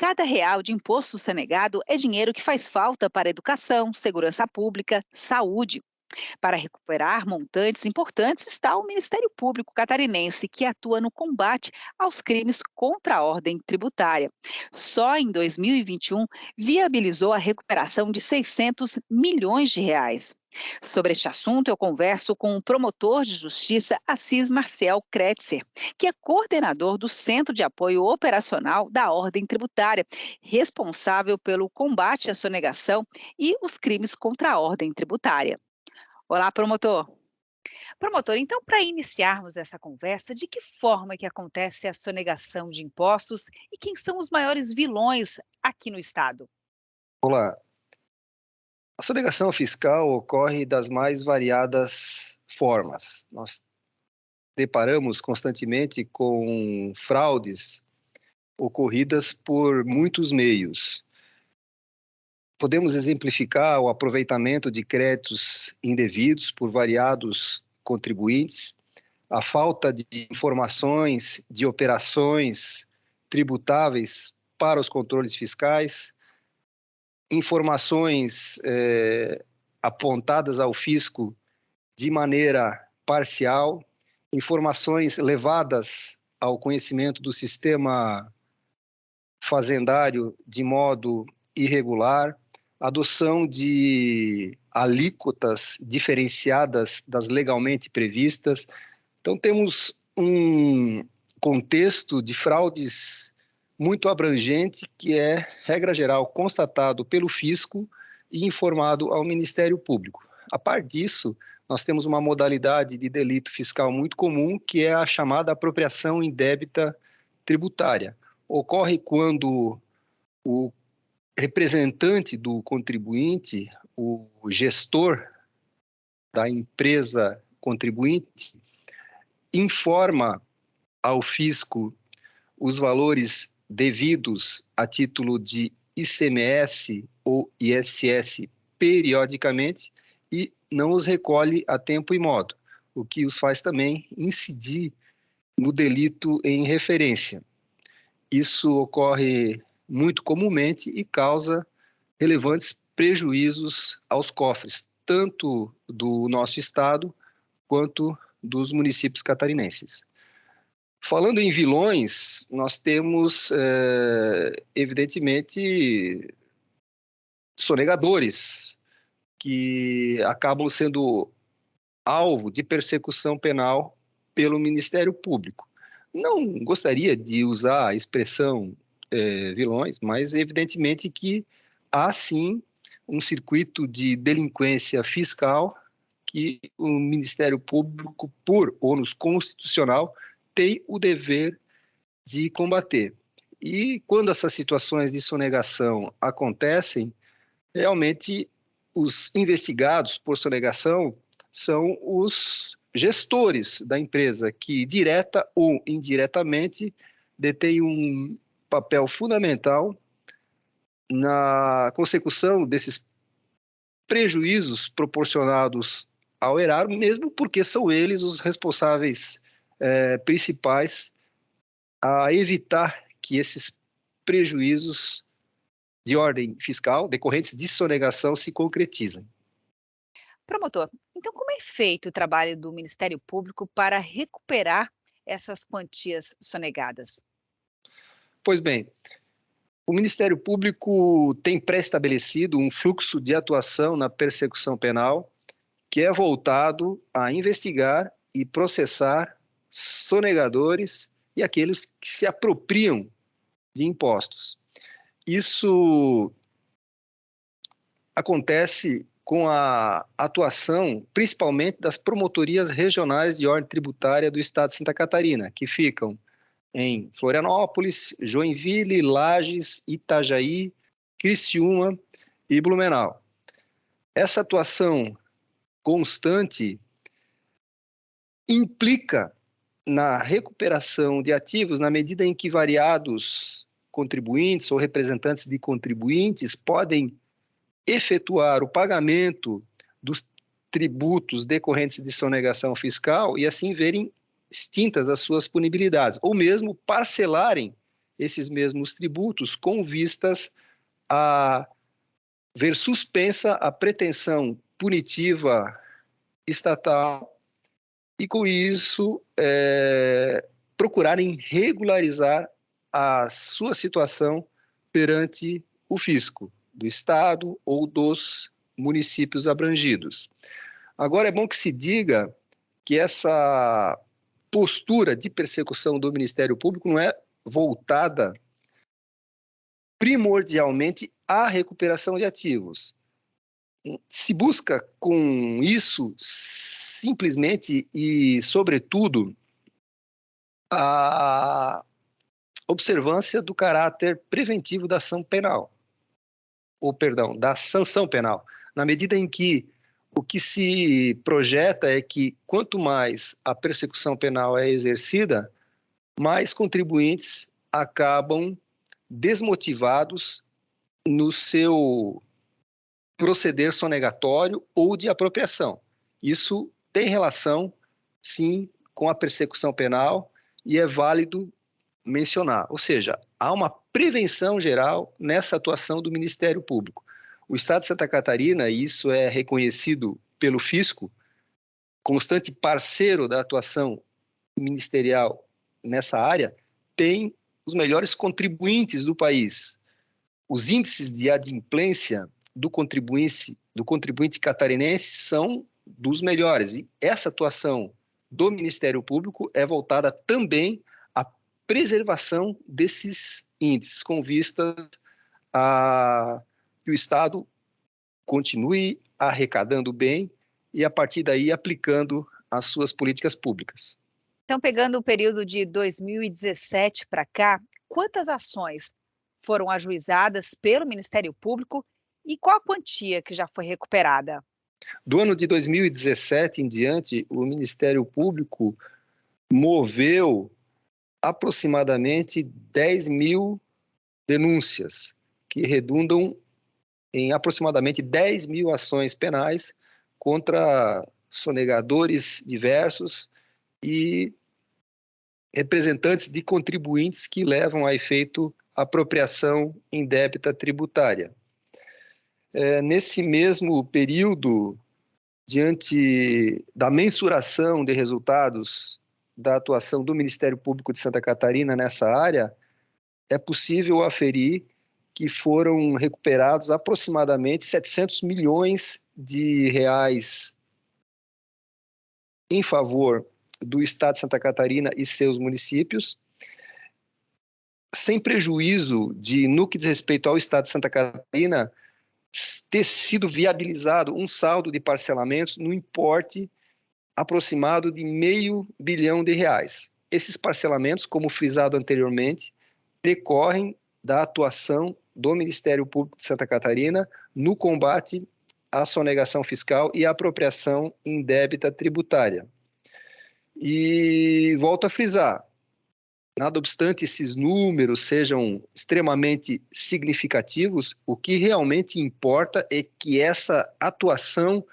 Cada real de imposto sonegado é dinheiro que faz falta para educação, segurança pública, saúde. Para recuperar montantes importantes está o Ministério Público Catarinense, que atua no combate aos crimes contra a ordem tributária. Só em 2021 viabilizou a recuperação de 600 milhões de reais. Sobre este assunto, eu converso com o promotor de justiça Assis Marcel Kretzer, que é coordenador do Centro de Apoio Operacional da Ordem Tributária, responsável pelo combate à sonegação e os crimes contra a ordem tributária. Olá, promotor. Promotor, então, para iniciarmos essa conversa, de que forma que acontece a sonegação de impostos e quem são os maiores vilões aqui no estado? Olá, a sonegação fiscal ocorre das mais variadas formas. Nós deparamos constantemente com fraudes ocorridas por muitos meios. Podemos exemplificar o aproveitamento de créditos indevidos por variados contribuintes, a falta de informações de operações tributáveis para os controles fiscais, informações apontadas ao fisco de maneira parcial, informações levadas ao conhecimento do sistema fazendário de modo irregular, adoção de alíquotas diferenciadas das legalmente previstas. Então, temos um contexto de fraudes muito abrangente, que é, regra geral, constatado pelo fisco e informado ao Ministério Público. A par disso, nós temos uma modalidade de delito fiscal muito comum, que é a chamada apropriação indébita tributária. Ocorre quando o representante do contribuinte, o gestor da empresa contribuinte, informa ao fisco os valores devidos a título de ICMS ou ISS periodicamente e não os recolhe a tempo e modo, o que os faz também incidir no delito em referência. Isso ocorre muito comumente e causa relevantes prejuízos aos cofres, tanto do nosso estado quanto dos municípios catarinenses. Falando em vilões, nós temos, evidentemente, sonegadores, que acabam sendo alvo de persecução penal pelo Ministério Público. Não gostaria de usar a expressão vilões, mas evidentemente que há sim um circuito de delinquência fiscal que o Ministério Público, por ônus constitucional, tem o dever de combater. E quando essas situações de sonegação acontecem, realmente os investigados por sonegação são os gestores da empresa, que direta ou indiretamente detêm um papel fundamental na consecução desses prejuízos proporcionados ao erário, mesmo porque são eles os responsáveis principais a evitar que esses prejuízos de ordem fiscal, decorrentes de sonegação, se concretizem. Promotor, então como é feito o trabalho do Ministério Público para recuperar essas quantias sonegadas? Pois bem, o Ministério Público tem pré-estabelecido um fluxo de atuação na persecução penal que é voltado a investigar e processar sonegadores e aqueles que se apropriam de impostos. Isso acontece com a atuação, principalmente, das promotorias regionais de ordem tributária do Estado de Santa Catarina, que ficam em Florianópolis, Joinville, Lages, Itajaí, Criciúma e Blumenau. Essa atuação constante implica na recuperação de ativos na medida em que variados contribuintes ou representantes de contribuintes podem efetuar o pagamento dos tributos decorrentes de sonegação fiscal e assim verem extintas as suas punibilidades, ou mesmo parcelarem esses mesmos tributos com vistas a ver suspensa a pretensão punitiva estatal e, com isso, procurarem regularizar a sua situação perante o fisco do Estado ou dos municípios abrangidos. Agora, é bom que se diga que essa postura de persecução do Ministério Público não é voltada primordialmente à recuperação de ativos. Se busca com isso simplesmente e, sobretudo, a observância do caráter preventivo da ação penal, ou, perdão, da sanção penal, na medida em que o que se projeta é que quanto mais a persecução penal é exercida, mais contribuintes acabam desmotivados no seu proceder sonegatório ou de apropriação. Isso tem relação, sim, com a persecução penal e é válido mencionar. Ou seja, há uma prevenção geral nessa atuação do Ministério Público. O Estado de Santa Catarina, e isso é reconhecido pelo fisco, constante parceiro da atuação ministerial nessa área, tem os melhores contribuintes do país. Os índices de adimplência do contribuinte catarinense são dos melhores. E essa atuação do Ministério Público é voltada também à preservação desses índices, com vista a que o Estado continue arrecadando bem e, a partir daí, aplicando as suas políticas públicas. Então, pegando o período de 2017 para cá, quantas ações foram ajuizadas pelo Ministério Público e qual a quantia que já foi recuperada? Do ano de 2017 em diante, o Ministério Público moveu aproximadamente 10 mil denúncias, que redundam em aproximadamente 10 mil ações penais contra sonegadores diversos e representantes de contribuintes que levam a efeito apropriação indébita tributária. Nesse mesmo período, diante da mensuração de resultados da atuação do Ministério Público de Santa Catarina nessa área, é possível aferir que foram recuperados aproximadamente 700 milhões de reais em favor do Estado de Santa Catarina e seus municípios, sem prejuízo de, no que diz respeito ao Estado de Santa Catarina, ter sido viabilizado um saldo de parcelamentos no importe aproximado de R$ 500 milhão. Esses parcelamentos, como frisado anteriormente, decorrem da atuação do Ministério Público de Santa Catarina no combate à sonegação fiscal e à apropriação indébita tributária. E volto a frisar, nada obstante esses números sejam extremamente significativos, o que realmente importa é que essa atuação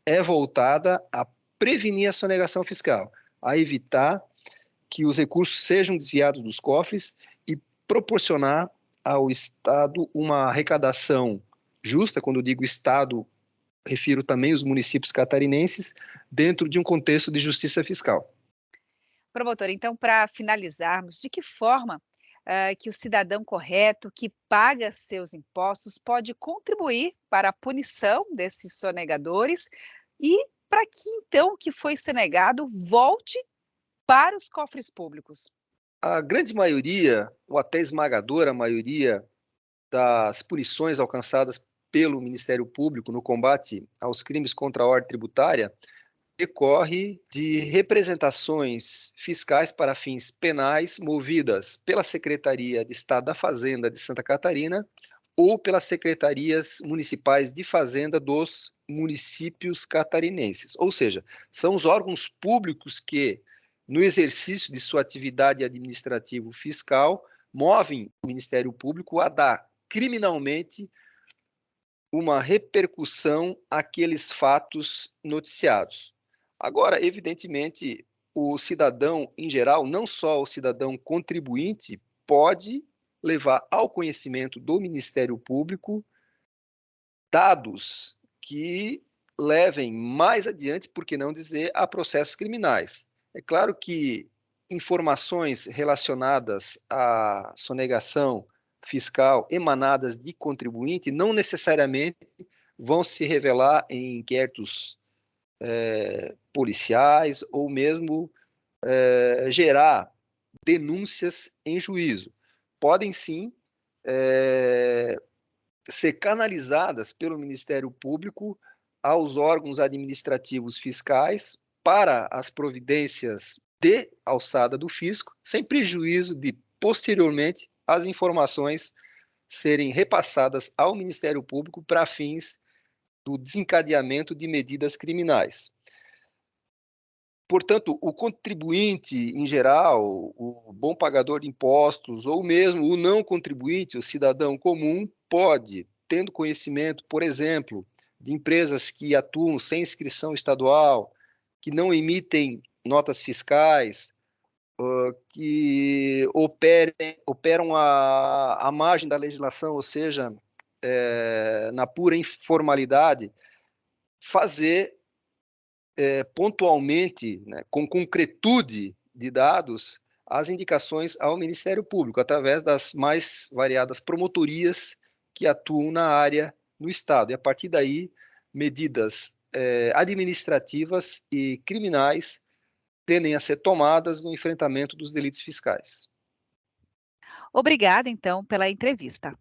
é voltada a prevenir a sonegação fiscal, a evitar que os recursos sejam desviados dos cofres e proporcionar ao Estado uma arrecadação justa. Quando eu digo Estado, refiro também os municípios catarinenses, dentro de um contexto de justiça fiscal. Promotor, então, para finalizarmos, de que forma que o cidadão correto que paga seus impostos pode contribuir para a punição desses sonegadores e para que, então, o que foi sonegado volte para os cofres públicos? A grande maioria, ou até esmagadora maioria, das punições alcançadas pelo Ministério Público no combate aos crimes contra a ordem tributária decorre de representações fiscais para fins penais movidas pela Secretaria de Estado da Fazenda de Santa Catarina ou pelas secretarias municipais de fazenda dos municípios catarinenses. Ou seja, são os órgãos públicos que, no exercício de sua atividade administrativo fiscal, movem o Ministério Público a dar criminalmente uma repercussão àqueles fatos noticiados. Agora, evidentemente, o cidadão em geral, não só o cidadão contribuinte, pode levar ao conhecimento do Ministério Público dados que levem mais adiante, por que não dizer, a processos criminais. É claro que informações relacionadas à sonegação fiscal emanadas de contribuinte não necessariamente vão se revelar em inquéritos policiais ou mesmo gerar denúncias em juízo. Podem sim ser canalizadas pelo Ministério Público aos órgãos administrativos fiscais para as providências de alçada do fisco, sem prejuízo de, posteriormente, as informações serem repassadas ao Ministério Público para fins do desencadeamento de medidas criminais. Portanto, o contribuinte em geral, o bom pagador de impostos, ou mesmo o não contribuinte, o cidadão comum, pode, tendo conhecimento, por exemplo, de empresas que atuam sem inscrição estadual, que não emitem notas fiscais, que operam à margem da legislação, ou seja, na pura informalidade, fazer pontualmente, né, com concretude de dados, as indicações ao Ministério Público, através das mais variadas promotorias que atuam na área no Estado. E, a partir daí, medidas administrativas e criminais tendem a ser tomadas no enfrentamento dos delitos fiscais. Obrigada, então, pela entrevista.